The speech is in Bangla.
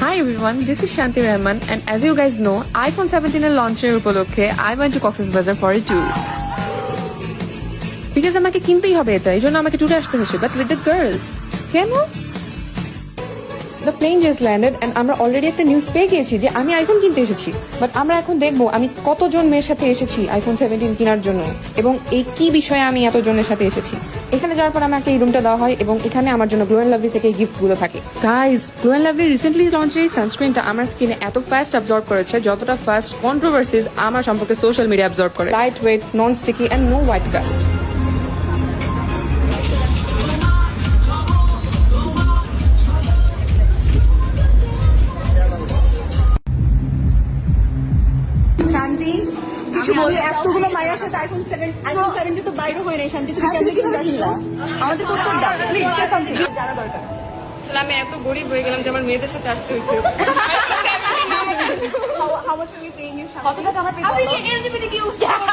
Hi everyone, this is Shanti Rahman and as you guys know, iPhone 17 এর লঞ্চের উপলক্ষে I went to Cox's Bazar for a tour. Because আমাকে কিনতেই হবে এটা, এইজন্য আমাকে ট্যুরে আসতে হচ্ছে, but with the girls. কেন? The plane just landed and আমরা অলরেডি একটা নিউজ পেয়ে গিয়েছি যে আমি আইফোন কিনতে এসেছি, বাট আমরা এখন দেখবো আমি কতজন মেয়ের সাথে এসেছি আইফোন 17 কেনার জন্য এবং এই কি বিষয়ে আমি এতজনের সাথে এসেছি। এখানে যাওয়ার পর আমাকে এই রুমটা দেওয়া হয় এবং এখানে আমার জন্য গ্লো এন্ড লাভলি থেকে গিফট গুলো থাকে। Guys, glow and lovely recently লঞ্চের এই সানস্ক্রিনটা আমার স্কিনে এত ফাস্ট অ্যাবজর্ব করেছে যতটা ফাস্ট কন্ট্রোভার্সিজ আমার সম্পর্কে সোশ্যাল মিডিয়া অ্যাবজর্ব করে। Light weight, non sticky and no white cast. শান্তি কিছু বলি, এতগুলো মায়ের সাথে আইফোন 17 তো বাইরে হয়ে নাই। শান্তি তুমি কেমনে কিনতে আসলা? আমাদের উত্তর দাও প্লিজ, সে সামথিং জানা দরকার। আসলে আমি এত গরিব হয়ে গেলাম যে আমার মেয়েদের সাথে আসতে হয়েছে। How much are you paying you? কত টাকা আমার পে করো? আমি এলজিবিটি কি ইউজ করব?